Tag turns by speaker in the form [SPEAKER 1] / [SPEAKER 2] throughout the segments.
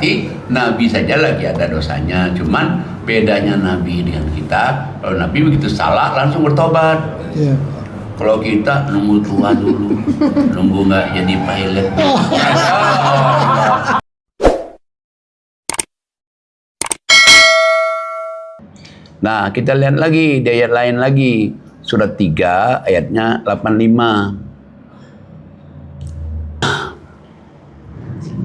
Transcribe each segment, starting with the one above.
[SPEAKER 1] berarti Nabi saja lagi ada dosanya. Cuman bedanya Nabi dengan kita, kalau Nabi begitu salah langsung bertobat.
[SPEAKER 2] Iya.
[SPEAKER 1] Kalau kita nunggu tua dulu, nunggu nggak jadi pilot. Nah, kita lihat lagi di ayat lain lagi. Surat 3 ayatnya 85.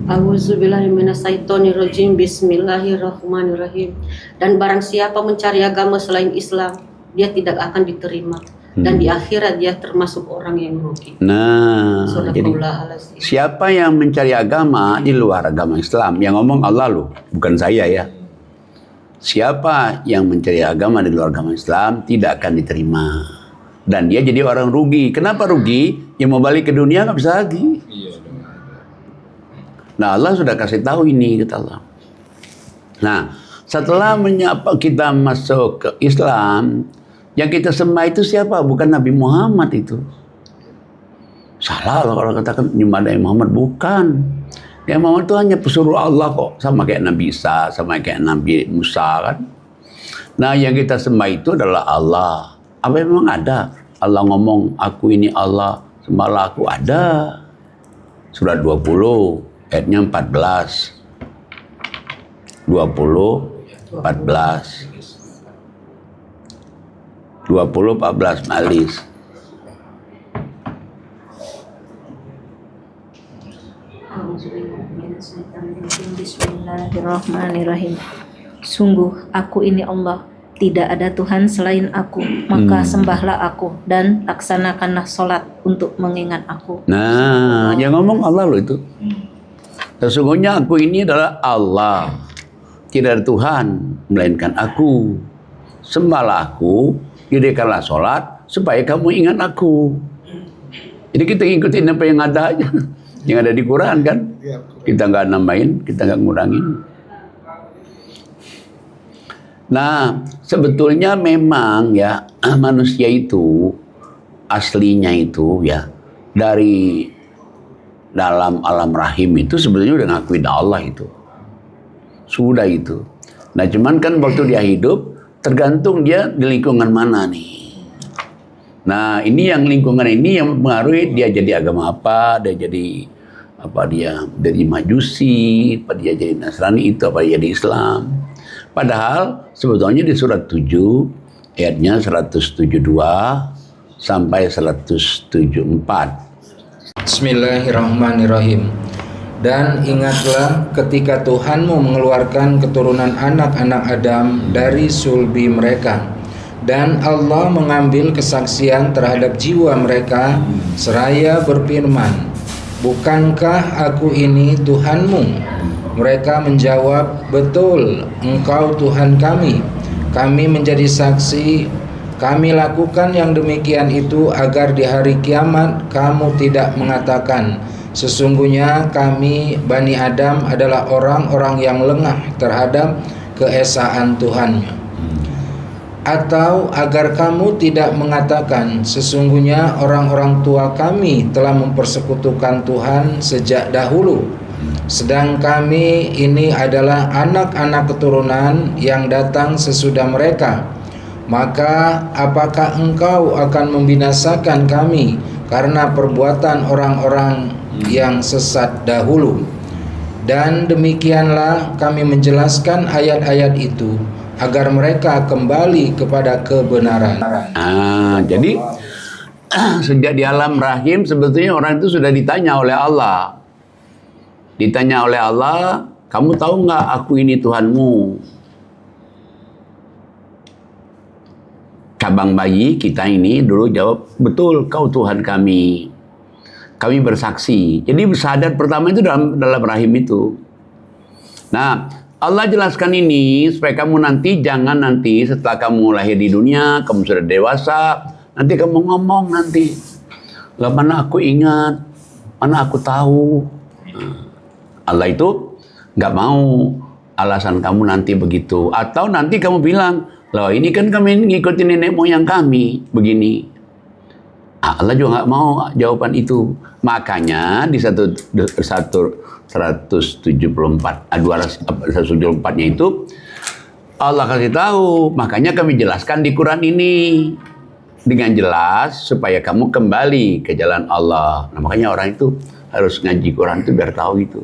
[SPEAKER 3] A'udzubillahiminasyaitonirrajim. Bismillahirrahmanirrahim. Dan barang siapa mencari agama selain Islam, dia tidak akan diterima. Dan di akhirat dia termasuk orang yang rugi.
[SPEAKER 1] Nah, jadi
[SPEAKER 3] Sadaqallahul-azim.
[SPEAKER 1] siapa yang mencari agama di luar agama Islam, yang ngomong Allah loh, bukan saya ya. Siapa yang mencari agama di luar agama Islam tidak akan diterima. Dan dia jadi orang rugi. Kenapa rugi? Yang mau balik ke dunia nggak bisa lagi. Nah, Allah sudah kasih tahu ini, kata Allah. Nah, setelah menyapa kita masuk ke Islam, yang kita sembah itu siapa? Bukan Nabi Muhammad itu. Salah loh kalau katakan nyembah Nabi Muhammad. Bukan. Nabi Muhammad itu hanya pesuruh Allah kok. Sama kayak Nabi Isa, sama kayak Nabi Musa kan. Nah, yang kita sembah itu adalah Allah. Apa memang ada? Allah ngomong, aku ini Allah, sembahlah aku. Ada. Surat 20, ayatnya 14. 20, 14. 20, 14, Malis.
[SPEAKER 4] Bismillahirrahmanirrahim. Sungguh aku ini Allah, tidak ada Tuhan selain aku, maka sembahlah aku dan laksanakanlah sholat untuk mengingat aku.
[SPEAKER 1] Nah, yang ngomong Allah loh itu. Sesungguhnya aku ini adalah Allah, tidak ada Tuhan melainkan aku. Sembahlah aku, dirikanlah sholat supaya kamu ingat aku. Jadi kita ngikutin apa yang ada aja, yang ada di Quran kan. Kita nggak nambahin, kita nggak ngurangin. Nah, sebetulnya memang ya manusia itu aslinya itu ya dari dalam alam rahim itu sebetulnya udah ngakuin Allah itu. Sudah itu. Nah, cuman kan waktu dia hidup tergantung dia di lingkungan mana nih. Nah, ini yang lingkungan ini yang mempengaruhi dia jadi agama apa, dia jadi apa, dia jadi Majusi, apa dia jadi Nasrani, itu apa dia jadi Islam. Padahal sebetulnya di surat 7 ayatnya 172 sampai 174.
[SPEAKER 5] Bismillahirrahmanirrahim. Dan ingatlah ketika Tuhanmu mengeluarkan keturunan anak-anak Adam dari sulbi mereka, dan Allah mengambil kesaksian terhadap jiwa mereka seraya berfirman, bukankah aku ini Tuhanmu? Mereka menjawab, betul, Engkau Tuhan kami. Kami menjadi saksi. Kami lakukan yang demikian itu agar di hari kiamat kamu tidak mengatakan, sesungguhnya kami Bani Adam adalah orang-orang yang lengah terhadap keesaan Tuhannya. Atau agar kamu tidak mengatakan, sesungguhnya orang-orang tua kami telah mempersekutukan Tuhan sejak dahulu. Sedang kami ini adalah anak-anak keturunan yang datang sesudah mereka. Maka apakah engkau akan membinasakan kami karena perbuatan orang-orang yang sesat dahulu? Dan demikianlah kami menjelaskan ayat-ayat itu agar mereka kembali kepada kebenaran.
[SPEAKER 1] Jadi sejak di alam rahim sebetulnya orang itu sudah ditanya oleh Allah. Ditanya oleh Allah, kamu tahu nggak aku ini Tuhanmu? Cabang bayi kita ini dulu jawab, betul kau Tuhan kami. Kami bersaksi. Jadi syahadat pertama itu dalam rahim itu. Nah, Allah jelaskan ini supaya kamu jangan nanti setelah kamu lahir di dunia, kamu sudah dewasa, nanti kamu ngomong nanti, lah mana aku ingat, mana aku tahu. Allah itu nggak mau alasan kamu nanti begitu. Atau nanti kamu bilang, loh ini kan kami ngikutin nenek moyang kami begini. Allah juga nggak mau jawaban itu. Makanya di 174-nya itu Allah kasih tahu. Makanya kami jelaskan di Quran ini dengan jelas supaya kamu kembali ke jalan Allah. Nah, makanya orang itu harus ngaji Quran itu biar tahu itu.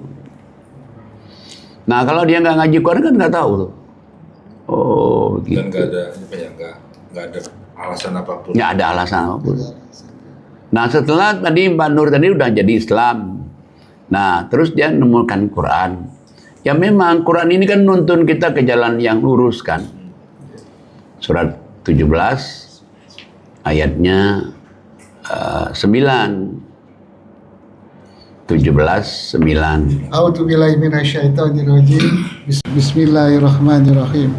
[SPEAKER 1] Nah, kalau dia nggak ngaji Quran kan nggak tahu tuh. Oh, gitu.
[SPEAKER 5] Dan nggak ada alasan apapun.
[SPEAKER 1] Nggak ada alasan apapun. Nah, setelah tadi Mbak Nur tadi udah jadi Islam. Nah, terus dia nemukan Quran. Ya memang Quran ini kan nuntun kita ke jalan yang lurus kan. Surat 17 ayatnya 9. 17:9.
[SPEAKER 2] A'udzubillahi minasyaitonirrajim. Bismillahirrahmanirrahim.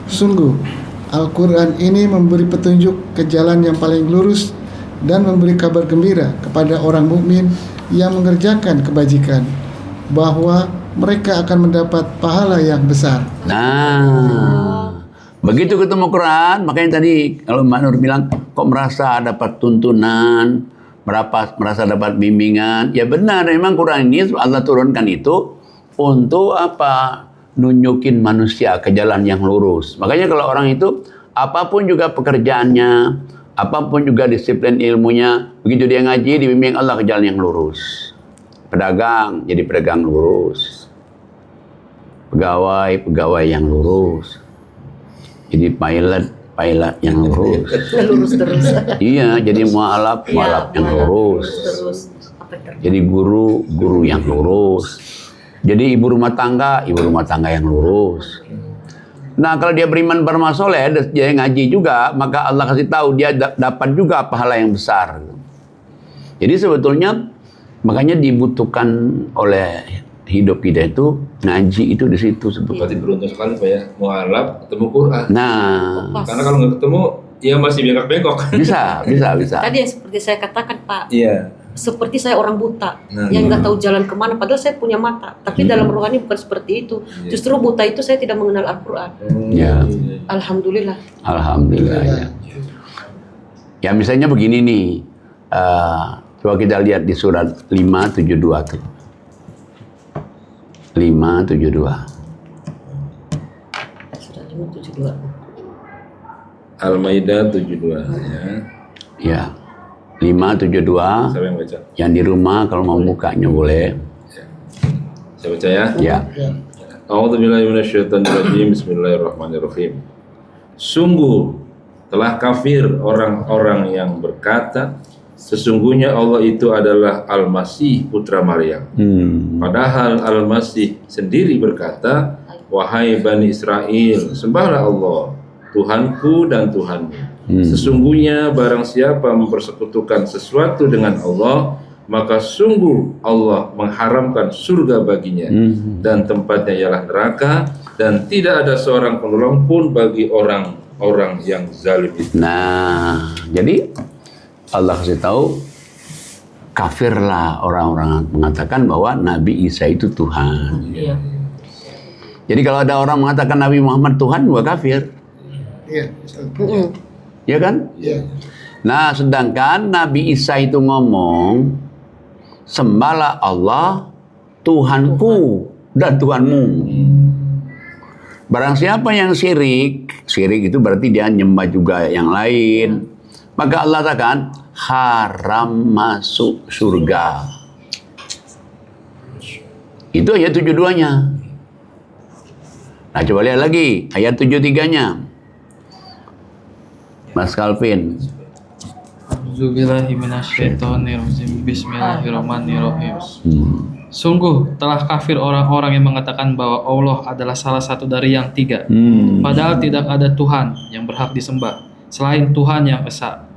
[SPEAKER 2] Sungguh Al-Quran ini memberi petunjuk ke jalan yang paling lurus dan memberi kabar gembira kepada orang mukmin yang mengerjakan kebajikan bahwa mereka akan mendapat pahala yang besar.
[SPEAKER 1] Nah, begitu ketemu Quran, makanya tadi kalau Mbak Nur bilang kok merasa dapat tuntunan, merasa dapat bimbingan. Ya benar, memang Quran ini Allah turunkan itu untuk apa? Nunjukin manusia ke jalan yang lurus. Makanya kalau orang itu apapun juga pekerjaannya, apapun juga disiplin ilmunya, begitu dia ngaji dibimbing Allah ke jalan yang lurus. Pedagang jadi pedagang lurus. Pegawai yang lurus. Jadi pilot yang lurus.
[SPEAKER 3] Lurus terus.
[SPEAKER 1] Iya, jadi mualaf yang lurus.
[SPEAKER 3] Terus. Apa terjadi?
[SPEAKER 1] Jadi guru yang lurus. Jadi ibu rumah tangga yang lurus. Nah, kalau dia beriman bermasoleh, dia ngaji juga, maka Allah kasih tahu dia dapat juga pahala yang besar. Jadi sebetulnya makanya dibutuhkan oleh hidup kita itu ngaji itu di situ sebetulnya.
[SPEAKER 5] Berarti beruntung sekali Pak ya, mualaf ketemu Quran.
[SPEAKER 1] Nah,
[SPEAKER 5] Karena kalau nggak ketemu, ya masih bengkok-bengkok.
[SPEAKER 1] bisa.
[SPEAKER 3] Tadi yang seperti saya katakan Pak,
[SPEAKER 5] Iya.
[SPEAKER 3] seperti saya orang buta
[SPEAKER 5] Nah,
[SPEAKER 3] yang nggak tahu jalan kemana, padahal saya punya mata. Tapi dalam rohani bukan seperti itu. Justru buta itu saya tidak mengenal Al-Quran.
[SPEAKER 1] Ya.
[SPEAKER 3] Alhamdulillah.
[SPEAKER 1] Alhamdulillah. Ya misalnya begini nih, coba kita lihat di surat 572 tuh. 572.
[SPEAKER 3] Sudah 572.
[SPEAKER 5] Al-Maidah 72 ya.
[SPEAKER 1] Ya. 572.
[SPEAKER 5] Siapa yang baca?
[SPEAKER 1] Yang di rumah kalau mau bukanya boleh.
[SPEAKER 5] Saya baca ya.
[SPEAKER 1] Ya.
[SPEAKER 5] A'udzubillahi minasyaitonirrajim. Bismillahirrahmanirrahim. Sungguh telah kafir orang-orang yang berkata sesungguhnya Allah itu adalah Al-Masih putra Maryam. Padahal Al-Masih sendiri berkata, wahai Bani Israel, sembahlah Allah, Tuhanku dan Tuhanmu. Sesungguhnya barang siapa mempersekutukan sesuatu dengan Allah, maka sungguh Allah mengharamkan surga baginya dan tempatnya ialah neraka, dan tidak ada seorang penolong pun bagi orang-orang yang zalim itu.
[SPEAKER 1] Nah, jadi Allah kasih tahu kafirlah orang-orang mengatakan bahwa Nabi Isa itu Tuhan.
[SPEAKER 3] Iya.
[SPEAKER 1] Jadi kalau ada orang mengatakan Nabi Muhammad Tuhan juga kafir.
[SPEAKER 2] Iya.
[SPEAKER 1] Ya kan?
[SPEAKER 2] Iya.
[SPEAKER 1] Nah, sedangkan Nabi Isa itu ngomong, sembahlah Allah, Tuhanku dan Tuhanmu. Barang siapa yang syirik itu berarti dia nyembah juga yang lain. Maka Allah katakan, haram masuk surga. Itu ayat 72-nya. Nah, coba lihat lagi ayat 73-nya. Mas Calvin.
[SPEAKER 6] Bismillahirrahmanirrahim. Sungguh telah kafir orang-orang yang mengatakan bahwa Allah adalah salah satu dari yang tiga. Padahal tidak ada Tuhan yang berhak disembah selain Tuhan yang esa.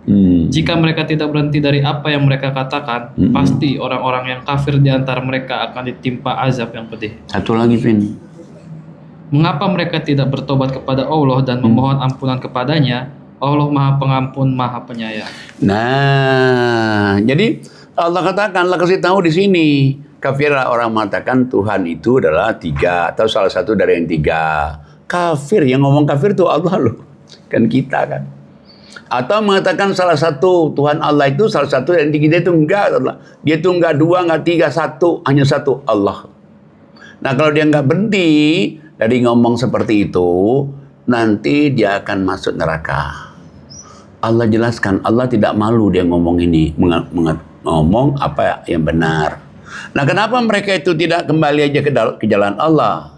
[SPEAKER 6] Jika mereka tidak berhenti dari apa yang mereka katakan, pasti orang-orang yang kafir di antara mereka akan ditimpa azab yang pedih.
[SPEAKER 1] Satu lagi, Vin.
[SPEAKER 6] Mengapa mereka tidak bertobat kepada Allah dan memohon ampunan kepadanya? Allah Maha Pengampun, Maha Penyayang.
[SPEAKER 1] Nah, jadi Allah katakan, Allah kasih tahu di sini, kafir orang mengatakan Tuhan itu adalah tiga atau salah satu dari yang tiga. Kafir, yang ngomong kafir itu Allah loh, kan kita kan. Atau mengatakan salah satu Tuhan Allah itu salah satu, dan kita itu enggak. Dia itu enggak dua, enggak tiga, satu, hanya satu Allah. Nah kalau dia enggak berhenti dari ngomong seperti itu, nanti dia akan masuk neraka. Allah jelaskan, Allah tidak malu dia ngomong ini, ngomong apa yang benar. Nah kenapa mereka itu tidak kembali aja ke jalan Allah?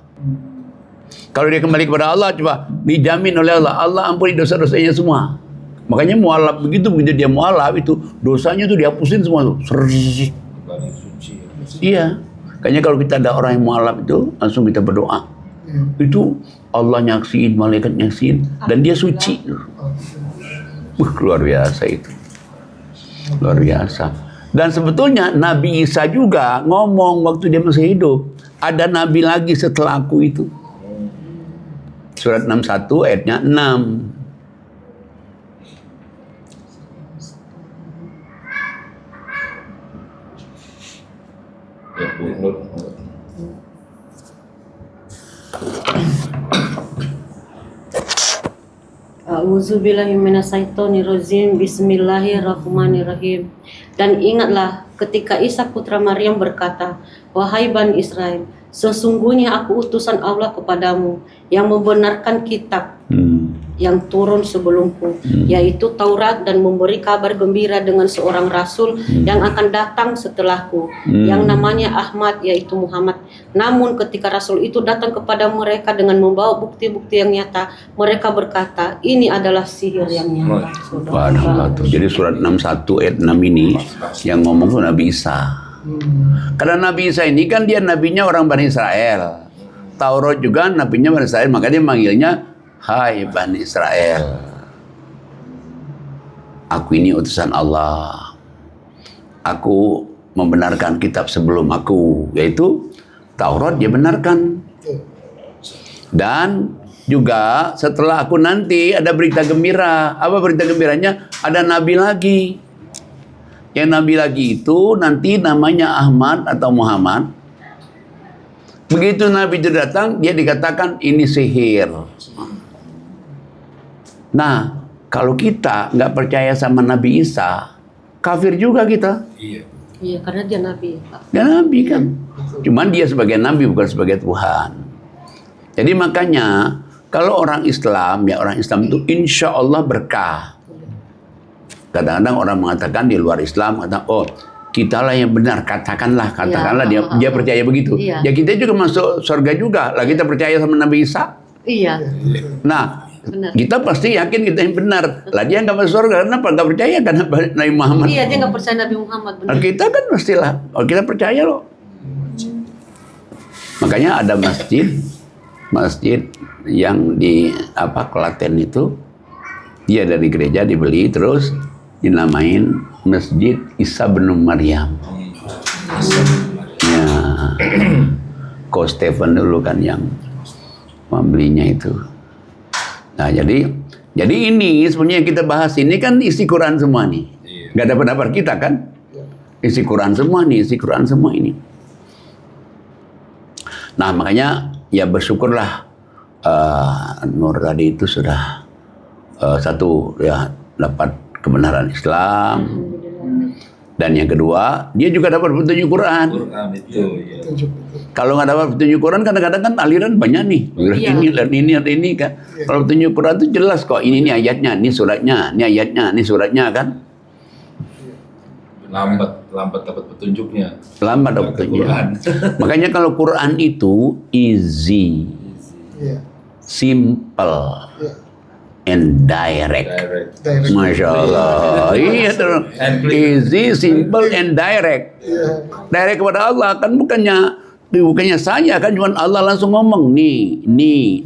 [SPEAKER 1] Kalau dia kembali kepada Allah, coba dijamin oleh Allah, Allah ampuni dosa-dosanya semua. Makanya mualaf begitu dia mualaf itu dosanya tuh dihapusin semua tuh. Iya. Kayaknya kalau kita ada orang yang mualaf itu langsung kita berdoa. Itu Allah nyaksiin, malaikat nyaksiin, dan dia suci. Luar biasa itu. Luar biasa. Dan sebetulnya Nabi Isa juga ngomong waktu dia masih hidup, ada nabi lagi setelah aku itu. Surat 61 ayatnya 6.
[SPEAKER 3] A'udzubillahi minasyaitonirrajim. Bismillahirrahmanirrahim. Dan ingatlah ketika Isa putra Maryam berkata, "Wahai Bani Israel, sesungguhnya aku utusan Allah kepadamu yang membenarkan kitab yang turun sebelumku, yaitu Taurat, dan memberi kabar gembira dengan seorang rasul yang akan datang setelahku, yang namanya Ahmad, yaitu Muhammad. Namun ketika rasul itu datang kepada mereka dengan membawa bukti-bukti yang nyata, mereka berkata, ini adalah sihir yang nyata."
[SPEAKER 1] Jadi surat 61 ayat 6 ini yang ngomong tuh Nabi Isa. Karena Nabi Isa ini kan dia nabinya orang Bani Israel. Taurat juga nabinya Bani Israel, maka dia manggilnya, "Hai Bani Israel, aku ini utusan Allah. Aku membenarkan kitab sebelum aku, yaitu Taurat dia benarkan. Dan juga setelah aku nanti ada berita gembira." Apa berita gembiranya? Ada nabi lagi. Yang nabi lagi itu nanti namanya Ahmad atau Muhammad. Begitu nabi itu datang, dia dikatakan ini sihir. Nah, kalau kita nggak percaya sama Nabi Isa, kafir juga kita.
[SPEAKER 3] Iya, karena dia nabi, Pak.
[SPEAKER 1] Dia nabi kan. Cuman dia sebagai nabi, bukan sebagai Tuhan. Jadi makanya, kalau orang Islam itu insya Allah berkah. Kadang-kadang orang mengatakan di luar Islam, kata, oh kitalah yang benar, katakanlah dia percaya begitu.
[SPEAKER 3] Iya.
[SPEAKER 1] Ya kita juga masuk surga juga, lah kita percaya sama Nabi Isa.
[SPEAKER 3] Iya.
[SPEAKER 1] Nah,
[SPEAKER 3] Benar.
[SPEAKER 1] kita pasti yakin kita yang benar. Lah dia nggak masuk surga, kenapa? Nggak percaya karena Nabi Muhammad.
[SPEAKER 3] Iya, dia nggak percaya Nabi Muhammad. Benar.
[SPEAKER 1] Nah, kita kan pastilah, oh, kita percaya loh. Makanya ada masjid yang di Klaten itu, dia dari gereja dibeli terus dinamain Masjid Isa bin Maryam. Ya, Ko Stephen dulu kan yang membelinya itu. Nah jadi ini sebenarnya yang kita bahas ini kan isi Quran semua nih. Gak ada pendapat kita kan? Isi Quran semua nih, isi Quran semua ini. Nah makanya ya bersyukurlah Nur tadi itu sudah satu ya dapat kebenaran Islam, dan yang kedua dia juga dapat petunjuk Quran. Kalau nggak dapat petunjuk Quran kadang-kadang kan aliran banyak nih, ini dan ini kan. Kalau petunjuk Quran itu jelas kok, ini ayatnya, ini suratnya, ini ayatnya, ini suratnya kan.
[SPEAKER 5] Lambat dapat petunjuknya.
[SPEAKER 1] Lambat dapat petunjuknya. Makanya kalau Quran itu easy, simple, and direct. Masya Allah. Iya terus. Easy, simple, and direct. Direct kepada Allah kan bukannya saya kan, cuma Allah langsung ngomong ini.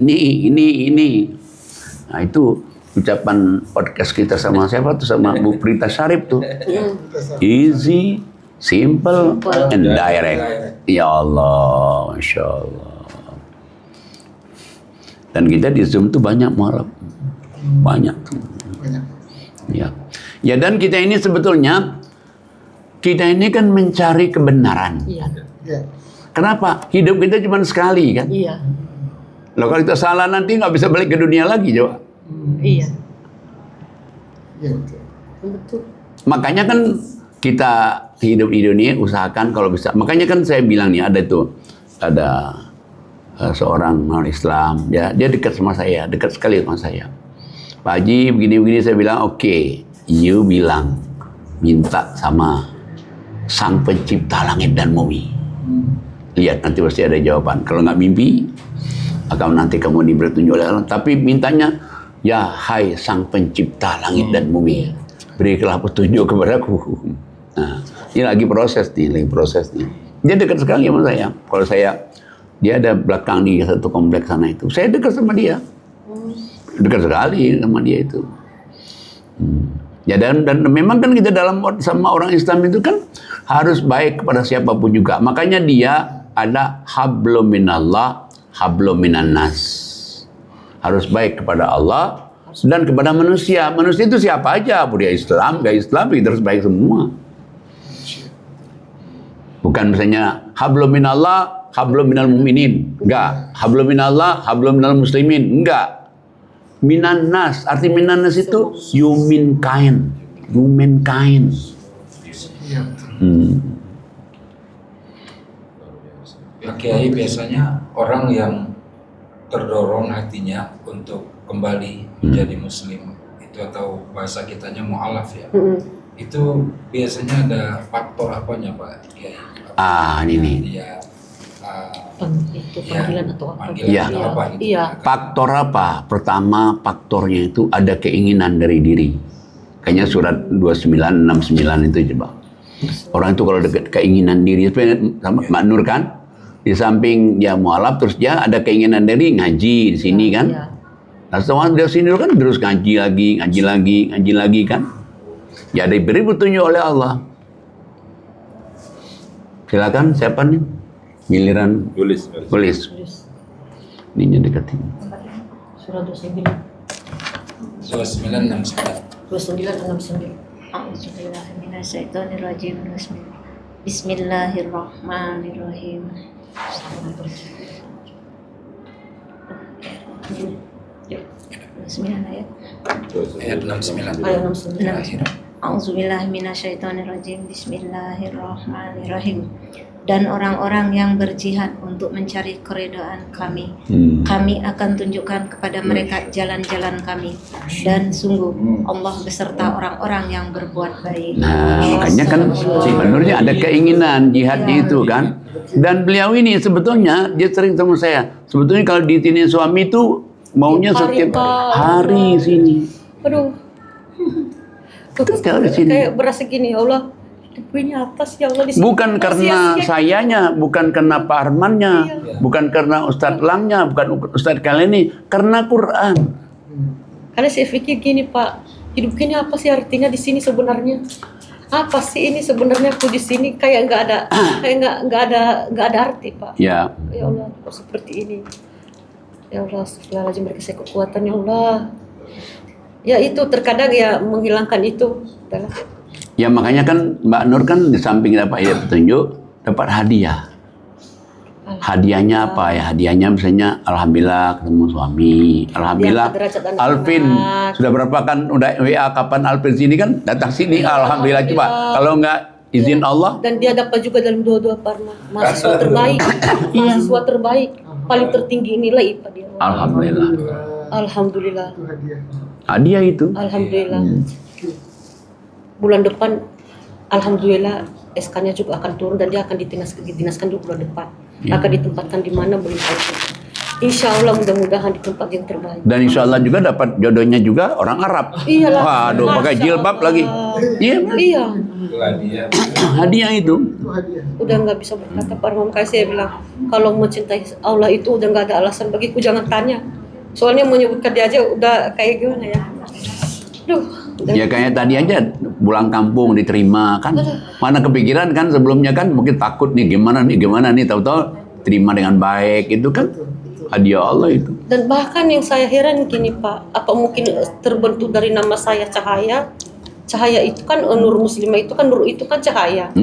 [SPEAKER 1] Nah itu ucapan podcast kita sama siapa tuh, sama Bu Prita Syarif tuh. Easy, simple, and direct. Ya Allah, Masya Allah. Dan kita di Zoom tuh banyak mualaf. Banyak. Ya dan kita ini sebetulnya kan mencari kebenaran.
[SPEAKER 3] Iya.
[SPEAKER 1] Kenapa? Hidup kita cuma sekali kan.
[SPEAKER 3] Iya.
[SPEAKER 1] Loh kalau kita salah nanti nggak bisa balik ke dunia lagi, coba.
[SPEAKER 3] Iya.
[SPEAKER 2] Ya, betul.
[SPEAKER 3] Betul.
[SPEAKER 1] Makanya kan kita hidup di dunia usahakan kalau bisa. Makanya kan saya bilang nih ada seorang non Islam, dia dekat sama saya, dekat sekali sama saya. Pak Haji begini-begini, saya bilang oke, you bilang minta sama Sang Pencipta langit dan bumi. Lihat nanti pasti ada jawaban. Kalau nggak mimpi, akan nanti kamu diberi petunjuk oleh Allah. Tapi mintanya, ya hai Sang Pencipta langit dan bumi, berikanlah petunjuk kepadaku. Nah, ini lagi proses nih. Dia dekat sekali sama saya. Kalau dia ada belakang di satu kompleks sana itu. Saya dekat sama dia. Dekat sekali sama dia itu. Ya dan memang kan kita sama orang Islam itu kan harus baik kepada siapapun juga. Makanya dia ada hablum minallah, hablum minan nas. Harus baik kepada Allah dan kepada manusia. Manusia itu siapa aja, dia Islam, gak Islam, kita harus baik semua. Bukan misalnya hablum minallah, hablum minal mu'minin. Enggak. Hablum minallah, hablum minal muslimin. Enggak. Minan nas. Arti minan nas itu humankind.
[SPEAKER 7] Pak Kiai, biasanya orang yang terdorong hatinya untuk kembali menjadi muslim itu, atau bahasa kitanya mu'alaf ya, itu biasanya ada faktor apanya Pak Kiai?
[SPEAKER 1] Ini.
[SPEAKER 7] Dia
[SPEAKER 3] Itu panggilan atau apa?
[SPEAKER 7] panggilan
[SPEAKER 1] Iya.
[SPEAKER 7] atau apa gitu.
[SPEAKER 3] Iya.
[SPEAKER 1] Faktor apa? Pertama, faktornya itu ada keinginan dari diri. Kayaknya surat 2969 itu coba. Orang itu kalau dekat keinginan diri, sama Mbak Nur kan? Di samping dia mualaf, terus dia ada keinginan dari ngaji di sini kan?
[SPEAKER 3] Iya.
[SPEAKER 1] Nah setelah dari sini kan terus ngaji lagi kan? Ya diberi petunjuk oleh Allah. Silakan, siapa nih? Giliran
[SPEAKER 5] Tulis.
[SPEAKER 1] tulis. Ini deketin.
[SPEAKER 3] Surah 29.
[SPEAKER 7] Surah 969.
[SPEAKER 3] 2969.
[SPEAKER 4] A'udzubillahiminasyaitonirrajim. Bismillahirrahmanirrahim. Bismillahirrahmanirrahim.
[SPEAKER 7] Ayat 69.
[SPEAKER 3] Ayat 69.
[SPEAKER 7] Terakhir.
[SPEAKER 4] A'udzubillahiminasyaitonirrajim. Bismillahirrahmanirrahim. Dan orang-orang yang berjihad untuk mencari keridhaan kami, kami akan tunjukkan kepada mereka jalan-jalan kami. Dan sungguh Allah beserta orang-orang yang berbuat baik.
[SPEAKER 1] Nah, makanya kan menurutnya ada keinginan jihadnya itu kan. Dan beliau ini sebetulnya dia sering sama saya. Sebetulnya kalau ditinin suami itu maunya setiap hari sini.
[SPEAKER 3] Aduh.
[SPEAKER 1] Betul, di sini.
[SPEAKER 3] Kayak berasa gini, ya Allah. Hidupnya apa sih ya Allah di sini?
[SPEAKER 1] Bukan karena
[SPEAKER 3] Sia-sia.
[SPEAKER 1] sayanya, bukan karena Pak Armannya, bukan karena Ustadz Langnya, bukan Ustadz kalian ini, karena Quran.
[SPEAKER 3] Karena saya pikir gini Pak, hidup gini apa sih artinya di sini sebenarnya? Apa sih ini sebenarnya aku di sini kayak nggak ada arti Pak.
[SPEAKER 1] Ya,
[SPEAKER 3] Ya Allah, kok seperti ini? Ya Allah, astagfirullahaladzim, beri saya kekuatan ya Allah. Ya itu terkadang ya menghilangkan itu.
[SPEAKER 1] ya makanya kan Mbak Nur kan di samping dapat petunjuk, dapat hadiah. Hadiahnya apa ya? Hadiahnya misalnya alhamdulillah ketemu suami, alhamdulillah
[SPEAKER 3] Diangkat derajat anak-anak.
[SPEAKER 1] Alvin sudah berapa kan udah WA kapan Alvin sini kan datang sini, alhamdulillah coba. Kalau nggak izin Allah,
[SPEAKER 3] Dan dia dapat juga dalam doa-doa Parma. Mahasiswa terbaik. Mahasiswa terbaik. Paling tertinggi nilai IPA dia.
[SPEAKER 1] alhamdulillah.
[SPEAKER 3] Alhamdulillah.
[SPEAKER 2] Itu hadiah.
[SPEAKER 1] Hadiah itu.
[SPEAKER 3] Alhamdulillah. Bulan depan alhamdulillah SK-nya juga akan turun dan dia akan ditinaskan dulu bulan depan. Akan ditempatkan di mana belum tahu. Insya Allah mudah-mudahan di tempat yang terbaik.
[SPEAKER 1] Dan insya Allah juga dapat jodohnya juga orang Arab.
[SPEAKER 3] Iyalah.
[SPEAKER 1] Waduh, pakai
[SPEAKER 3] Masya
[SPEAKER 1] jilbab
[SPEAKER 3] Allah.
[SPEAKER 1] lagi. Iya,
[SPEAKER 3] Iya.
[SPEAKER 7] Itulah dia.
[SPEAKER 1] hadiah itu.
[SPEAKER 2] Itu hadiah.
[SPEAKER 3] Udah nggak bisa berkata Pak Imam, kayak saya bilang kalau mencintai Allah itu udah nggak ada alasan bagiku, jangan tanya. Soalnya menyebutkan dia aja udah kayak gimana ya. Duh.
[SPEAKER 1] Ya kayak tadi aja pulang kampung diterima kan. Mana kepikiran kan sebelumnya kan mungkin takut nih gimana nih tahu-tahu terima dengan baik itu kan hadiah Allah itu.
[SPEAKER 3] Dan bahkan yang saya heran gini Pak, apa mungkin terbentuk dari nama saya Cahaya? Cahaya itu kan Nur Muslimah itu kan Nur itu kan cahaya.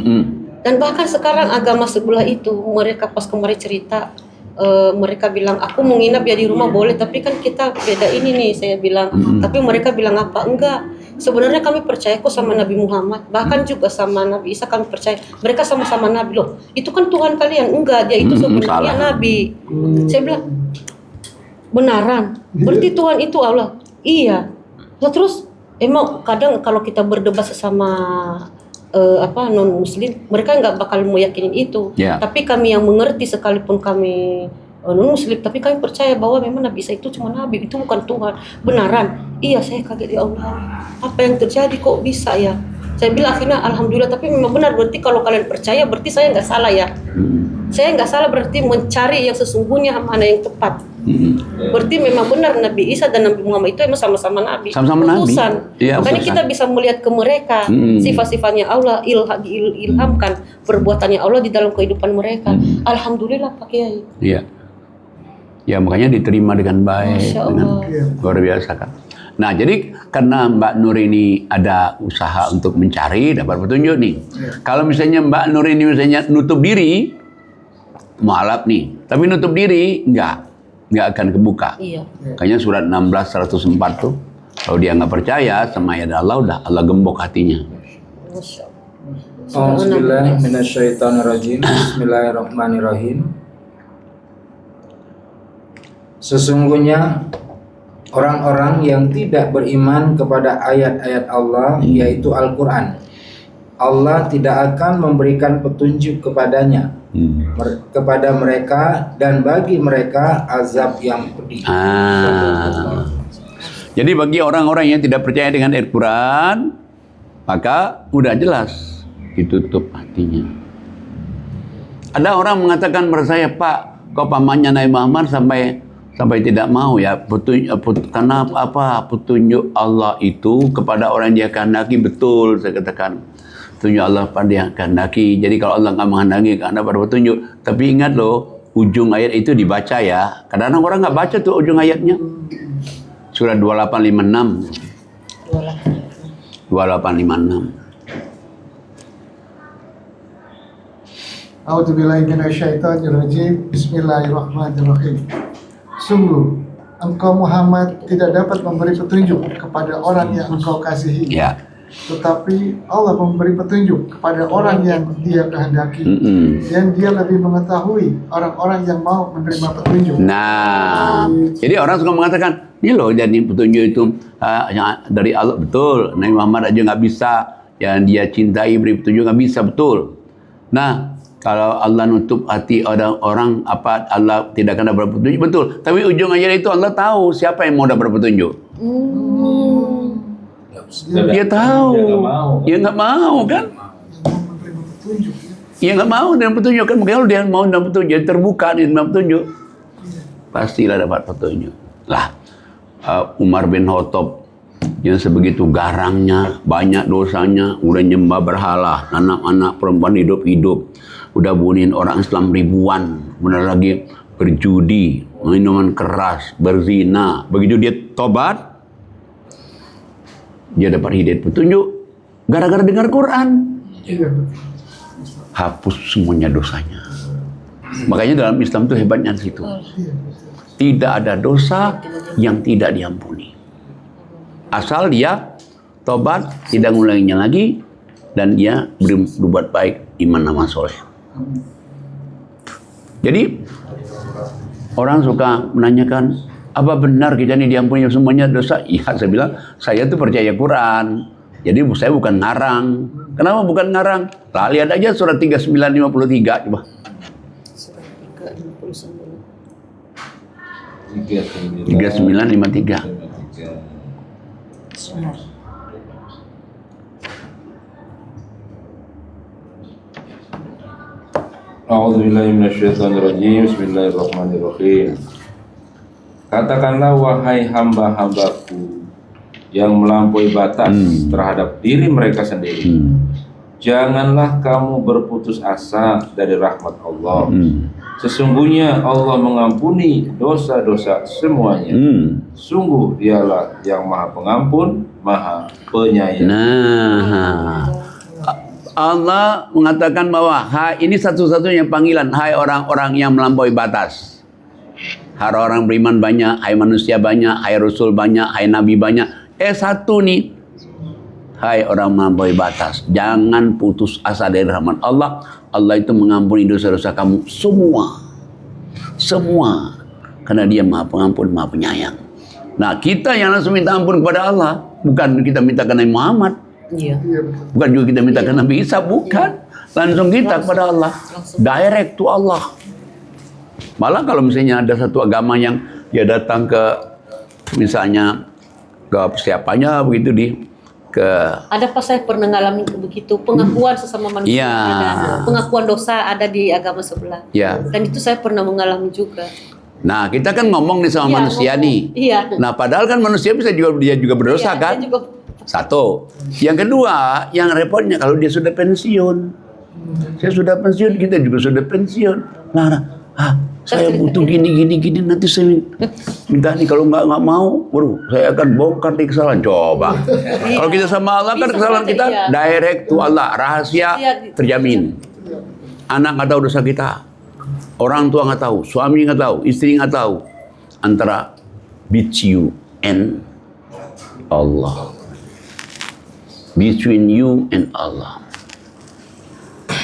[SPEAKER 3] Dan bahkan sekarang agama sebelah itu mereka pas kemarin cerita mereka bilang aku mau nginap ya di rumah boleh, tapi kan kita beda ini nih, saya bilang. Tapi mereka bilang apa? Enggak. Sebenarnya kami percaya kok sama Nabi Muhammad, bahkan juga sama Nabi Isa kami percaya. Mereka sama-sama Nabi loh. Itu kan Tuhan kalian, enggak, dia itu sebenarnya
[SPEAKER 1] salah.
[SPEAKER 3] Nabi. Saya bilang benaran. Berarti Tuhan itu Allah. Iya. Nah, terus emang kadang kalau kita berdebat sesama non Muslim, mereka nggak bakal mau yakinin itu.
[SPEAKER 1] Ya.
[SPEAKER 3] Tapi kami yang mengerti sekalipun kami non Muslim, tapi kami percaya bahwa memang Nabi Isa itu cuma Nabi, itu bukan Tuhan. Benaran. Iya, saya kaget, ya Allah. Apa yang terjadi kok bisa ya? Saya bilang akhirnya alhamdulillah, tapi memang benar, berarti kalau kalian percaya berarti saya nggak salah ya. Saya nggak salah berarti mencari yang sesungguhnya mana yang tepat. Berarti memang benar Nabi Isa dan Nabi Muhammad itu emang sama-sama Nabi.
[SPEAKER 1] Sama-sama Nabi.
[SPEAKER 3] Utusan.
[SPEAKER 1] Iya,
[SPEAKER 3] Makanya
[SPEAKER 1] utusan.
[SPEAKER 3] kita bisa melihat ke mereka sifat-sifatnya Allah, ilhamkan perbuatannya Allah di dalam kehidupan mereka. Alhamdulillah Pak Kiai.
[SPEAKER 1] Iya. Ya makanya diterima dengan baik,
[SPEAKER 3] Masya
[SPEAKER 1] dengan
[SPEAKER 3] Allah.
[SPEAKER 1] luar biasa kan. Nah jadi karena Mbak Nur ini ada usaha untuk mencari dapat petunjuk nih. Kalau misalnya Mbak Nur ini misalnya nutup diri, mualaf nih, tapi nutup diri nggak akan kebuka.
[SPEAKER 3] Iya.
[SPEAKER 1] Kayaknya surat 16:104 tuh, kalau dia nggak percaya sama ayat Allah, udah Allah gembok hatinya.
[SPEAKER 3] Masya Allah.
[SPEAKER 7] A'udzubillahiminasyaitonirrajim. Bismillahirrahmanirrahim. Sesungguhnya orang-orang yang tidak beriman kepada ayat-ayat Allah, yaitu Al-Quran, Allah tidak akan memberikan petunjuk kepadanya, kepada mereka, dan bagi mereka azab yang pedih.
[SPEAKER 1] Jadi bagi orang-orang yang tidak percaya dengan Al-Quran, maka udah jelas ditutup hatinya. Ada orang mengatakan kepada saya, Pak, kok pamannya Nabi Muhammad sampai tidak mau ya karena apa, petunjuk Allah itu kepada orang yang dia kehendaki. Betul, saya katakan petunjuk Allah pada yang kehendaki. Jadi kalau Allah nggak menghendaki karena pada petunjuk, tapi ingat loh, ujung ayat itu dibaca ya. Kadang-kadang orang nggak baca tuh ujung ayatnya. Surat 2856. 2856.
[SPEAKER 2] A'udzubillahi minasyaitonirrajim. Bismillahirrahmanirrahim. Sungguh, engkau Muhammad tidak dapat memberi petunjuk kepada orang yang engkau kasihi.
[SPEAKER 1] Ya.
[SPEAKER 2] Tetapi Allah memberi petunjuk kepada orang yang Dia kehendaki. Dan Dia lebih mengetahui orang-orang yang mau menerima petunjuk.
[SPEAKER 1] Nah, jadi orang suka mengatakan, ini loh jadi petunjuk itu dari Allah. Betul, Nabi Muhammad aja nggak bisa, yang dia cintai beri petunjuk nggak bisa, betul. Nah, kalau Allah nutup hati orang apa Allah tidak akan dapat petunjuk, betul. Tapi ujung ayat itu Allah tahu siapa yang mau dapat petunjuk. Dia tahu, dia nggak mau kan? Dia nggak mau dengan petunjuk kan? Kalau dia mau dengan petunjuk, terbuka dengan petunjuk, pastilah dapat petunjuk. Lah, Umar bin Khattab yang sebegitu garangnya, banyak dosanya, udah nyembah berhala, anak-anak perempuan hidup-hidup, udah bunuhin orang Islam ribuan, benar lagi berjudi, minuman keras, berzina. Begitu dia tobat, dia dapat hidayah petunjuk gara-gara dengar Quran. Hapus semuanya dosanya. Makanya dalam Islam itu hebatnya di situ. Tidak ada dosa yang tidak diampuni. Asal dia tobat, tidak mengulanginya lagi, dan dia berbuat baik, iman amal soleh. Jadi orang suka menanyakan, apa benar kita ini diampuni semuanya dosa? Iya, saya bilang, saya tuh percaya Quran. Jadi saya bukan ngarang. Kenapa bukan ngarang? Lah, lihat aja surat 3953 coba.
[SPEAKER 3] Surat 359.
[SPEAKER 1] 3953.
[SPEAKER 5] A'udzubillahiminasyaitonirrajim. Bismillahirrahmanirrahim. Katakanlah wahai hamba-hambaku yang melampaui batas terhadap diri mereka sendiri. Janganlah kamu berputus asa dari rahmat Allah. Sesungguhnya Allah mengampuni dosa-dosa semuanya. Sungguh dialah yang maha pengampun, maha penyayang.
[SPEAKER 1] Nah, Allah mengatakan bahwa ini satu-satunya panggilan, hai orang-orang yang melampaui batas. Hai orang beriman banyak, hai manusia banyak, hai rasul banyak, hai nabi banyak. Satu nih, Hai orang melampaui batas, jangan putus asa dari rahmat Allah. Allah itu mengampuni dosa-dosa kamu semua. Semua. Karena dia maha pengampun, maha penyayang. Nah, kita yang langsung minta ampun kepada Allah. Bukan kita minta ke Nabi Muhammad.
[SPEAKER 3] Iya.
[SPEAKER 1] Bukan juga kita minta ke Nabi Isa. Bukan. Langsung kita kepada Allah. Direct to Allah. Malah kalau misalnya ada satu agama yang dia datang ke, misalnya ke siapanya begitu
[SPEAKER 3] Ada pas saya pernah ngalamin begitu, pengakuan sesama manusia
[SPEAKER 1] Iya.
[SPEAKER 3] ada, pengakuan dosa ada di agama sebelah.
[SPEAKER 1] Ya.
[SPEAKER 3] Dan itu saya pernah mengalami juga.
[SPEAKER 1] Nah, kita kan ngomong nih sama
[SPEAKER 3] Iya,
[SPEAKER 1] manusia
[SPEAKER 3] ngomong.
[SPEAKER 1] nih.
[SPEAKER 3] Iya.
[SPEAKER 1] Nah, padahal kan manusia bisa juga dia juga berdosa
[SPEAKER 3] Iya,
[SPEAKER 1] kan?
[SPEAKER 3] saya juga.
[SPEAKER 1] Satu. Yang kedua, yang repotnya kalau dia sudah pensiun. Saya sudah pensiun, kita juga sudah pensiun. Saya butuh gini nanti saya minta nih, kalau nggak mau, waduh, saya akan bongkar nih kesalahan. Coba. Kalau kita sama Allah kan
[SPEAKER 3] Bisa
[SPEAKER 1] kesalahan
[SPEAKER 3] saja,
[SPEAKER 1] kita
[SPEAKER 3] iya.
[SPEAKER 1] direct to Allah, rahasia
[SPEAKER 3] Iya.
[SPEAKER 1] terjamin. Anak nggak tahu dosa kita, orang tua nggak tahu, suami nggak tahu, istri nggak tahu, antara between you and Allah, between you and Allah.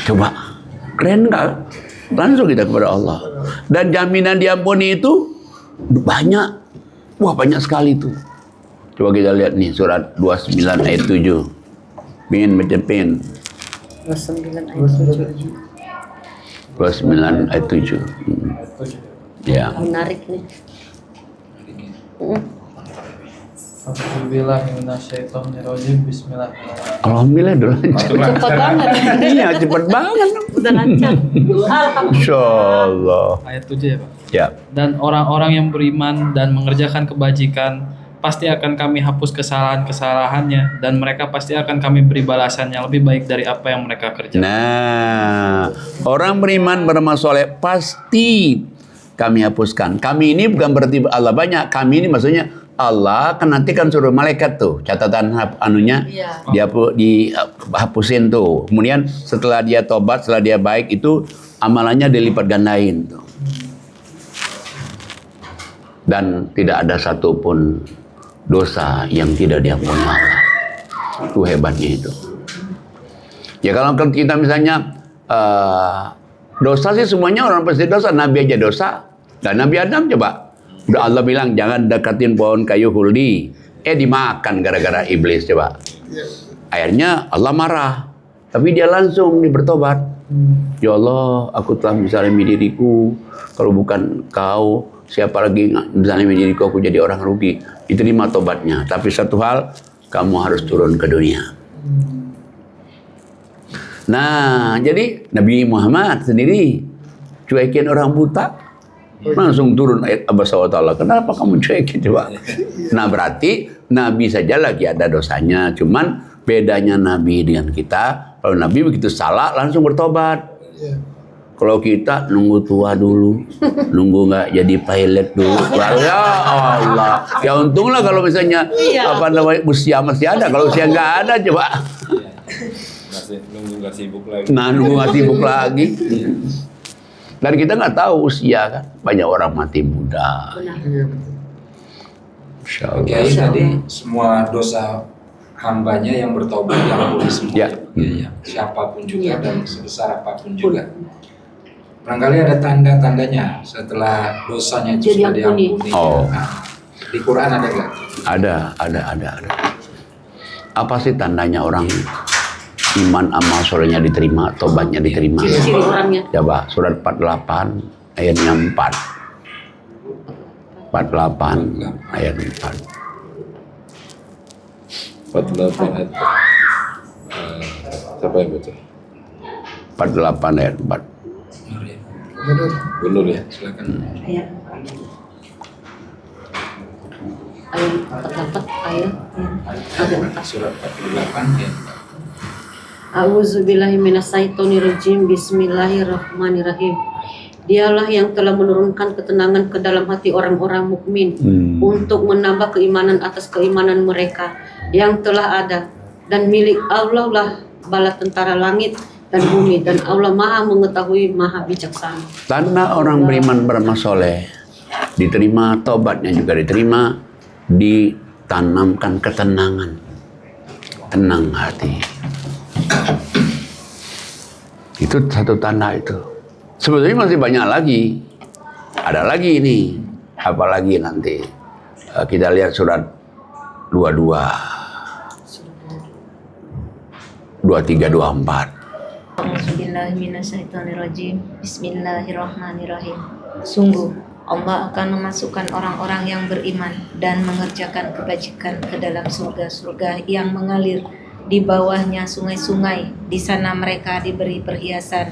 [SPEAKER 1] Coba, keren nggak? Langsung kita kepada Allah. Dan jaminan diampuni itu banyak. Wah, banyak sekali itu. Coba kita lihat nih surat 29 ayat 7. Pin baca pin.
[SPEAKER 3] 29 ayat 7.
[SPEAKER 1] 29 ayat 7. Ya.
[SPEAKER 3] Menarik nih.
[SPEAKER 6] Alhamdulillahirrahmanirrahim. Bismillahirrahmanirrahim.
[SPEAKER 1] Alhamdulillah udah lancar.
[SPEAKER 3] Cepat banget.
[SPEAKER 1] Iya, cepet banget.
[SPEAKER 3] Udah lancar. Alhamdulillah.
[SPEAKER 1] Insyaallah.
[SPEAKER 6] Ayat 7 ya Pak.
[SPEAKER 1] Ya.
[SPEAKER 6] Dan orang-orang yang beriman dan mengerjakan kebajikan pasti akan kami hapus kesalahan-kesalahannya, dan mereka pasti akan kami beri balasan yang lebih baik dari apa yang mereka kerjakan.
[SPEAKER 1] Nah, orang beriman beramal soleh pasti kami hapuskan. Kami ini bukan berarti Allah banyak. Kami ini maksudnya Allah kan nanti kan suruh malaikat tuh catatan anunya
[SPEAKER 3] Iya.
[SPEAKER 1] dihapusin tuh. Kemudian setelah dia tobat, setelah dia baik itu amalannya dilipat gandain tuh. Dan tidak ada satupun dosa yang tidak diampuni Allah. Itu hebatnya itu. Ya kalau kita misalnya dosa sih semuanya orang pasti dosa. Nabi aja dosa. Dan Nabi Adam coba. Udah Allah bilang jangan dekatin pohon kayu huldi. Dimakan gara-gara iblis coba. Akhirnya Allah marah. Tapi dia langsung bertobat. Ya Allah, aku telah menzalimi diriku. Kalau bukan kau, siapa lagi menzalimi diriku, aku jadi orang rugi. Diterima tobatnya. Tapi satu hal, kamu harus turun ke dunia. Nah, jadi Nabi Muhammad sendiri cuekin orang buta. Langsung turun ayat Allah SWT. Kenapa kamu cuekin coba? Nah, berarti Nabi saja lagi ada dosanya. Cuman bedanya Nabi dengan kita, kalau Nabi begitu salah langsung bertobat. Kalau kita nunggu tua dulu, nunggu nggak jadi pilot dulu. Ya Allah, ya untunglah kalau misalnya apa namanya usia masih ada. Kalau usia nggak ada coba.
[SPEAKER 5] Nunggu nggak sibuk lagi.
[SPEAKER 1] Nah, nunggu nggak sibuk lagi. Dan kita nggak tahu usia kan, banyak orang mati muda. Insya Allah.
[SPEAKER 7] Kiai tadi semua dosa hambanya yang bertobat diampuni semua.
[SPEAKER 1] Ya.
[SPEAKER 7] Ya. Siapapun juga dan sebesar apapun juga. Barangkali ada tanda-tandanya setelah dosanya itu
[SPEAKER 3] Jadi
[SPEAKER 7] sudah
[SPEAKER 3] diampuni.
[SPEAKER 7] diampuni.
[SPEAKER 1] Oh.
[SPEAKER 7] Nah, di Quran ada nggak?
[SPEAKER 1] Ada. Apa sih tandanya orang iman amal solehnya diterima, tobatnya diterima?
[SPEAKER 3] Ciri orangnya.
[SPEAKER 1] Coba surat 48 ayatnya 4. 48 ayat 4.
[SPEAKER 5] 48 ayat. Siapa yang baca?
[SPEAKER 1] 48 ayat 4.
[SPEAKER 5] Gunur ya.
[SPEAKER 7] Silakan.
[SPEAKER 3] Ayat 48 ayat.
[SPEAKER 7] Surat 48 ya.
[SPEAKER 3] A'udzubillahi minasyaitonirrajim. Bismillahirrahmanirrahim. Dialah yang telah menurunkan ketenangan ke dalam hati orang-orang mukmin untuk menambah keimanan atas keimanan mereka yang telah ada, dan milik Allah lah bala tentara langit dan bumi, dan Allah Maha mengetahui, Maha bijaksana.
[SPEAKER 1] Tanda orang beriman beramal soleh diterima, tobatnya juga diterima, ditanamkan ketenangan. tenang hati. Itu satu tanda itu. Sebetulnya masih banyak lagi. Ada lagi ini. Apalagi nanti kita lihat surat 22, 23, 24.
[SPEAKER 4] Bismillahirrahmanirrahim. Bismillahirrahmanirrahim. Sungguh Allah akan memasukkan orang-orang yang beriman dan mengerjakan kebajikan ke dalam surga-surga yang mengalir di bawahnya sungai-sungai. Di sana mereka diberi perhiasan,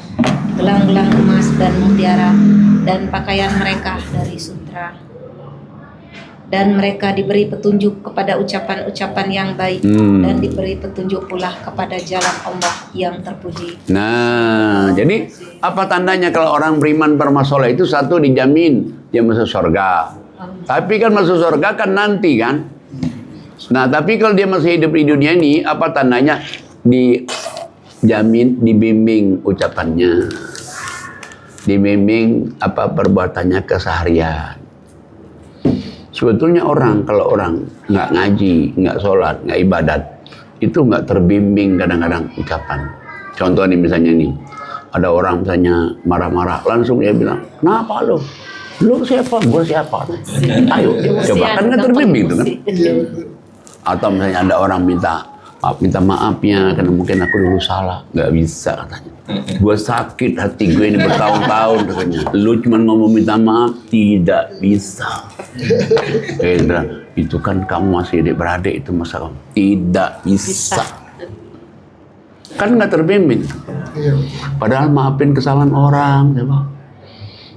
[SPEAKER 4] gelang-gelang emas dan mutiara, dan pakaian mereka dari sutra. Dan mereka diberi petunjuk kepada ucapan-ucapan yang baik, dan diberi petunjuk pula kepada jalan Allah yang terpuji.
[SPEAKER 1] Nah, jadi apa tandanya kalau orang beriman bermasalah itu? Satu, dijamin dia masuk surga. Tapi kan masuk surga kan nanti kan. Nah, tapi kalau dia masih hidup di dunia ini, apa tandanya? Dijamin, dibimbing ucapannya, dibimbing apa perbuatannya keseharian. Sebetulnya kalau orang nggak ngaji, nggak sholat, nggak ibadat, itu nggak terbimbing kadang-kadang ucapan. Contoh nih misalnya nih, ada orang misalnya marah-marah, langsung dia bilang, kenapa lo? Lo siapa? Gue siapa? Ayo, coba kan nggak terbimbing itu kan? Atau misalnya ada orang minta maafnya karena mungkin aku dulu salah, nggak bisa katanya. Gue sakit hati gue ini bertahun-tahun katanya. Lu cuma ngomong minta maaf, tidak bisa. Itu kan kamu masih adik-beradik itu masa kamu tidak bisa. Kan nggak terbimbing. Padahal maafin kesalahan orang, coba.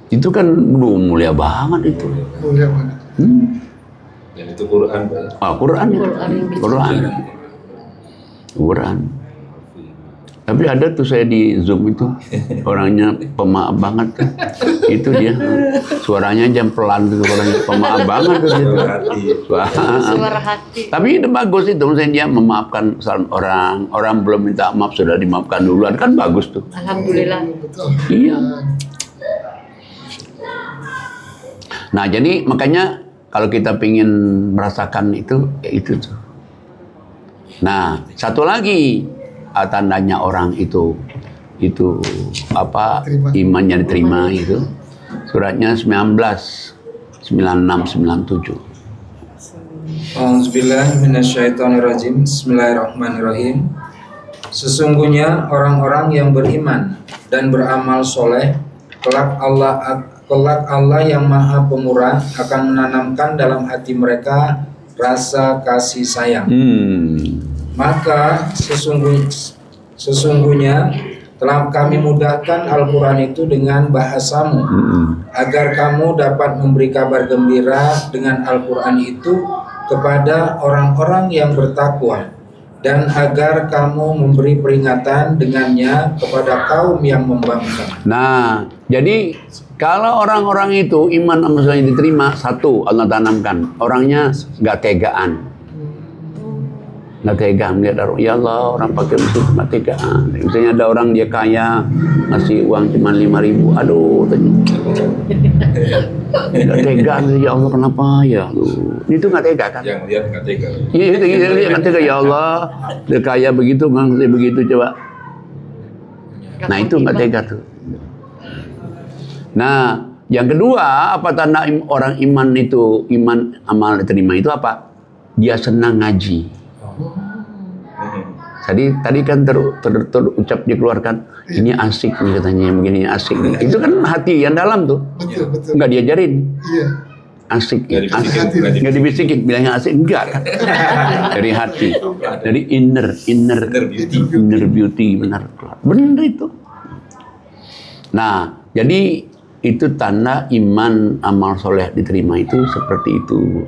[SPEAKER 1] Itu kan mulia banget itu.
[SPEAKER 2] Mulia banget.
[SPEAKER 5] Dan itu Quran, Pak.
[SPEAKER 1] Quran. Tapi ada tuh saya di Zoom itu orangnya pemaaf banget tuh. Itu dia suaranya jam pelan tuh, orangnya pemaaf banget tuh gitu.
[SPEAKER 3] Suara hati.
[SPEAKER 1] Tapi itu bagus itu, misalnya dia memaafkan kesalahan orang belum minta maaf sudah dimaafkan duluan, kan bagus tuh.
[SPEAKER 3] Alhamdulillah.
[SPEAKER 1] Iya. Nah, jadi makanya kalau kita ingin merasakan itu, ya itu tuh. Nah, satu lagi tandanya orang itu apa imannya diterima itu suratnya 19, 96, 97.
[SPEAKER 7] A'udzubillahiminasyaitonirrajim. Bismillahirrahmanirrahim. Sesungguhnya orang-orang yang beriman dan beramal soleh, kelak Allah yang Maha Pemurah akan menanamkan dalam hati mereka rasa kasih sayang. Maka sesungguhnya telah kami mudahkan Al-Quran itu dengan bahasamu, agar kamu dapat memberi kabar gembira dengan Al-Quran itu kepada orang-orang yang bertakwa, dan agar kamu memberi peringatan dengannya kepada kaum yang membangkang.
[SPEAKER 1] Nah, jadi kalau orang-orang itu iman sama diterima, satu Allah tanamkan orangnya nggak tegaan. Nggak tega melihat orang, ya Allah orang pakai mesin nggak tegaan. Misalnya ada orang dia kaya ngasih uang cuma 5.000, aduh nggak tega, ya Allah kenapa ya? Itu nggak tega kan?
[SPEAKER 5] Yang lihat nggak tega.
[SPEAKER 1] Iya itu nggak tega, ya Allah dia kaya begitu ngasih begitu coba. Nah itu nggak tega tuh. Nah yang kedua apa tanda orang iman itu, iman amal diterima itu apa? Dia senang ngaji. Tadi kan terucap dikeluarkan, ini asik nih katanya, begini asik nih. Itu kan hati yang dalam tuh.
[SPEAKER 2] Betul.
[SPEAKER 1] Nggak diajarin.
[SPEAKER 2] Iya.
[SPEAKER 1] Asik. Nggak dibisikin, bilangnya asik. Enggak kan. Dari hati. Dari inner beauty. Benar itu. Nah, jadi itu tanda iman amal soleh diterima itu seperti itu.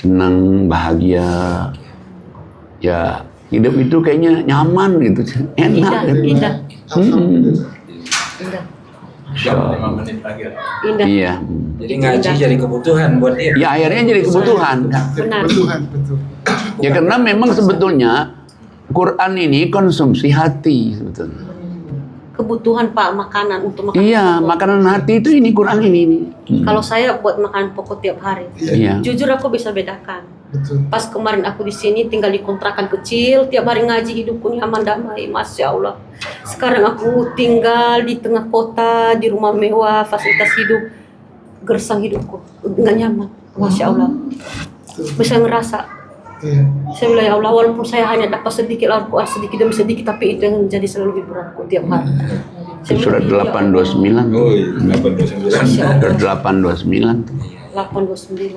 [SPEAKER 1] Senang, bahagia. Ya, hidup itu kayaknya nyaman gitu, enak.
[SPEAKER 3] Indah.
[SPEAKER 5] Jam 5 menit lagi.
[SPEAKER 3] Indah.
[SPEAKER 1] Iya.
[SPEAKER 7] Jadi ngaji jadi kebutuhan buat dia.
[SPEAKER 1] Ya akhirnya jadi kebutuhan.
[SPEAKER 3] Benar.
[SPEAKER 2] Betul.
[SPEAKER 1] Ya karena memang sebetulnya Quran ini konsumsi hati sebetulnya.
[SPEAKER 3] Kebutuhan Pak, makanan untuk makan.
[SPEAKER 1] Iya,
[SPEAKER 3] pokok.
[SPEAKER 1] makanan hati itu ini Quran ini.
[SPEAKER 3] Kalau saya buat makan pokok tiap hari,
[SPEAKER 1] Iya.
[SPEAKER 3] jujur aku bisa bedakan.
[SPEAKER 2] Betul.
[SPEAKER 3] Pas kemarin aku di sini tinggal di kontrakan kecil, tiap hari ngaji, hidupku nyaman damai, masya Allah. Sekarang aku tinggal di tengah kota, di rumah mewah, fasilitas hidup, gersang hidupku nggak nyaman, masya Allah. Bisa ngerasa,
[SPEAKER 2] Iya.
[SPEAKER 3] saya bilang ya Allah, walaupun saya hanya dapat sedikit Al-Quran sedikit demi sedikit, tapi itu yang menjadi selalu lebih beratku tiap hari. Saya
[SPEAKER 1] Surat
[SPEAKER 3] bilang, ya Allah,
[SPEAKER 1] 829.
[SPEAKER 5] Oh iya, 829.
[SPEAKER 1] Surat 829 tuh.
[SPEAKER 3] 829.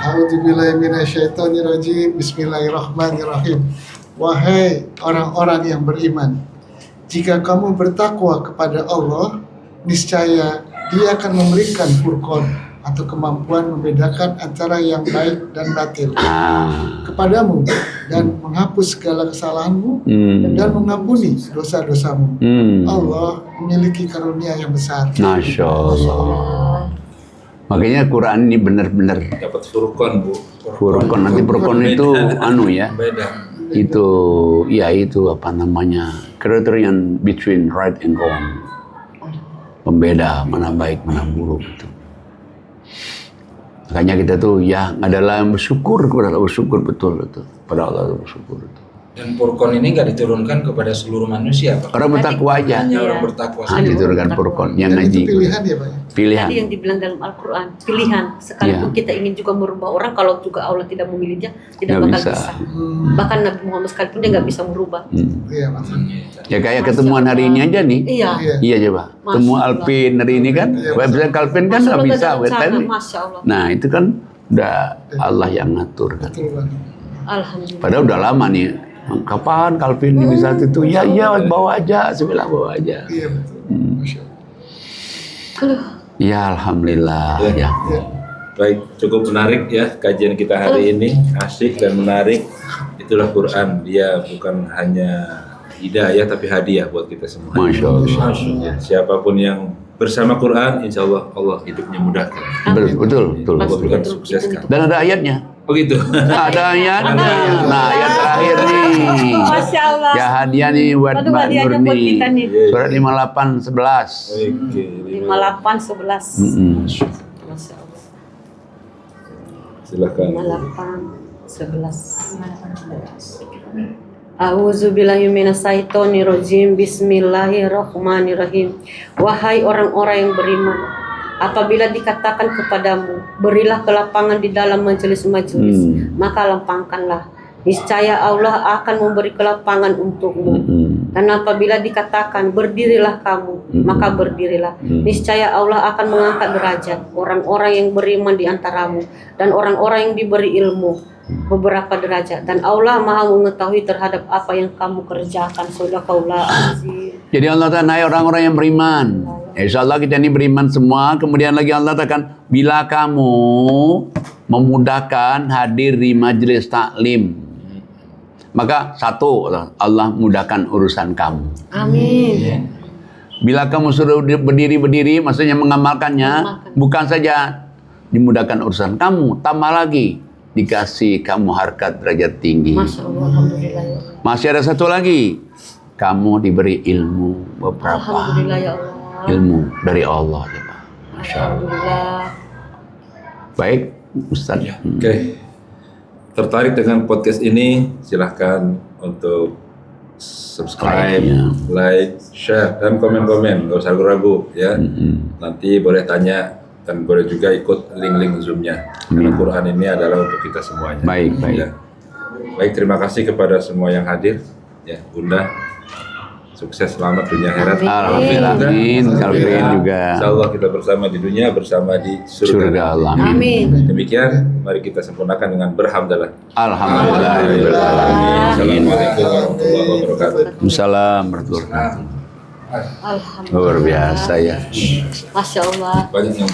[SPEAKER 2] A'udzubillahi minasyaitonirrajim. Bismillahirrahmanirrahim. Wahai orang-orang yang beriman, jika kamu bertakwa kepada Allah, niscaya Dia akan memberikan furqan atau kemampuan membedakan antara yang baik dan batil kepadamu dan menghapus segala kesalahanmu dan mengampuni dosa-dosamu. Allah memiliki karunia yang besar.
[SPEAKER 1] Masya Allah. Makanya Quran ini benar-benar
[SPEAKER 5] Dapat furqan, Bu.
[SPEAKER 1] Furqan. Nanti Furqan itu ya.
[SPEAKER 7] Beda.
[SPEAKER 1] Itu apa namanya, criterion between right and wrong, pembeda mana baik mana buruk itu. Makanya kita tuh ya adalah bersyukur kepada Allah, bersyukur betul pada Allah, bersyukur itu.
[SPEAKER 7] Dan Furqan ini nggak diturunkan kepada seluruh manusia, Pak.
[SPEAKER 1] Orang bertakwa aja,
[SPEAKER 7] Hanya orang bertakwa saja.
[SPEAKER 1] diturunkan Furqan yang
[SPEAKER 2] Dan itu
[SPEAKER 1] ngaji.
[SPEAKER 2] pilihan ya Pak.
[SPEAKER 1] Pilihan.
[SPEAKER 3] Tadi yang dibilang dalam Al-Quran, pilihan. Sekalipun kita ingin juga merubah orang, kalau juga Allah tidak memilihnya, tidak
[SPEAKER 1] Nggak
[SPEAKER 3] bakal
[SPEAKER 1] bisa.
[SPEAKER 3] bisa. Bahkan Nabi Muhammad sekalipun dia nggak bisa merubah.
[SPEAKER 2] Iya Pak.
[SPEAKER 1] Ya kayak ketemuan hari ini aja nih.
[SPEAKER 3] Iya.
[SPEAKER 1] Iya coba.
[SPEAKER 3] Masya
[SPEAKER 1] Temu
[SPEAKER 3] Allah.
[SPEAKER 1] Alvin hari ini kan. Website Alvin kan
[SPEAKER 3] Masya
[SPEAKER 1] nggak
[SPEAKER 3] Allah,
[SPEAKER 1] bisa
[SPEAKER 3] ada rencana,
[SPEAKER 1] website.
[SPEAKER 3] Masya Allah.
[SPEAKER 1] Nah itu kan udah Allah yang ngatur kan.
[SPEAKER 2] Betul Pak.
[SPEAKER 3] Alhamdulillah.
[SPEAKER 1] Padahal udah lama nih. Kapan Calvin ini saat itu? Ya bawa aja, saya bilang bawa aja.
[SPEAKER 2] Iya betul. Masya Allah.
[SPEAKER 1] Ya alhamdulillah. Ya.
[SPEAKER 5] Baik, cukup menarik ya kajian kita hari ini, asik dan menarik. Itulah Quran, dia bukan hanya hidayah tapi hadiah buat kita semua.
[SPEAKER 1] Masya Allah.
[SPEAKER 5] Ya, siapapun yang bersama Quran, insya Allah Allah hidupnya mudahkan.
[SPEAKER 1] Betul.
[SPEAKER 5] Allah berikan sukseskan.
[SPEAKER 1] Dan ada ayatnya.
[SPEAKER 5] Oh gitu.
[SPEAKER 1] Ada ayatnya. Nah ayat terakhir nih.
[SPEAKER 3] Masya Allah.
[SPEAKER 1] Ya hadiah nih buat
[SPEAKER 3] Aduh,
[SPEAKER 1] Mbak
[SPEAKER 3] hadiahnya
[SPEAKER 1] Nur
[SPEAKER 3] buat
[SPEAKER 1] nih.
[SPEAKER 3] kita nih.
[SPEAKER 1] Surat 58:11.
[SPEAKER 5] Oke.
[SPEAKER 3] 58:11. Masya Allah.
[SPEAKER 5] Silakan.
[SPEAKER 3] 58:11. A'udzubillahi minasyaitonirrajim. Bismillahirrahmanirrahim. Wahai orang-orang yang beriman, apabila dikatakan kepadamu, berilah kelapangan di dalam majelis-majelis, maka lapangkanlah. Niscaya Allah akan memberi kelapangan untukmu. Dan apabila dikatakan berdirilah kamu, maka berdirilah. Niscaya Allah akan mengangkat derajat orang-orang yang beriman di antaramu dan orang-orang yang diberi ilmu beberapa derajat, dan Allah Maha mengetahui terhadap apa yang kamu kerjakan. Shadaqallahu azim.
[SPEAKER 1] Jadi Allah Ta'ala, hai orang-orang yang beriman. Insya Allah kita ini beriman semua. Kemudian lagi Allah katakan, bila kamu memudahkan hadir di majelis taklim, maka satu, Allah mudahkan urusan kamu.
[SPEAKER 3] Amin.
[SPEAKER 1] Bila kamu suruh berdiri-berdiri, maksudnya mengamalkannya, bukan saja dimudahkan urusan kamu, tambah lagi dikasih kamu harkat derajat tinggi.
[SPEAKER 3] Masya Allah, alhamdulillah.
[SPEAKER 1] Masih ada satu lagi, kamu diberi ilmu beberapa.
[SPEAKER 3] Alhamdulillah ya Allah.
[SPEAKER 1] Ilmu dari Allah. Masya Allah.
[SPEAKER 3] Alhamdulillah.
[SPEAKER 1] Baik, Ustaz.
[SPEAKER 5] Oke. Tertarik dengan podcast ini, silahkan untuk subscribe, like, share, dan komen-komen. Gak usah ragu-ragu ya. Nanti boleh tanya dan boleh juga ikut link-link Zoom-nya. Karena Quran ini adalah untuk kita semuanya.
[SPEAKER 1] Baik.
[SPEAKER 5] Ya. Baik, terima kasih kepada semua yang hadir. Ya, Bunda. Sukses, selamat dunia akhirat.
[SPEAKER 1] Alhamdulillah. Amin. Calvin juga.
[SPEAKER 5] Insya Allah kita bersama di dunia, bersama di
[SPEAKER 1] Surga Allah.
[SPEAKER 3] Amin.
[SPEAKER 5] Demikian, mari kita sempurnakan dengan berhamdalah.
[SPEAKER 1] Alhamdulillah.
[SPEAKER 5] Assalamualaikum warahmatullahi wabarakatuh.
[SPEAKER 1] Waalaikumsalam warahmatullahi wabarakatuh.
[SPEAKER 3] Alhamdulillah.
[SPEAKER 1] Luar biasa ya.
[SPEAKER 3] Masya Allah.
[SPEAKER 5] Banyak yang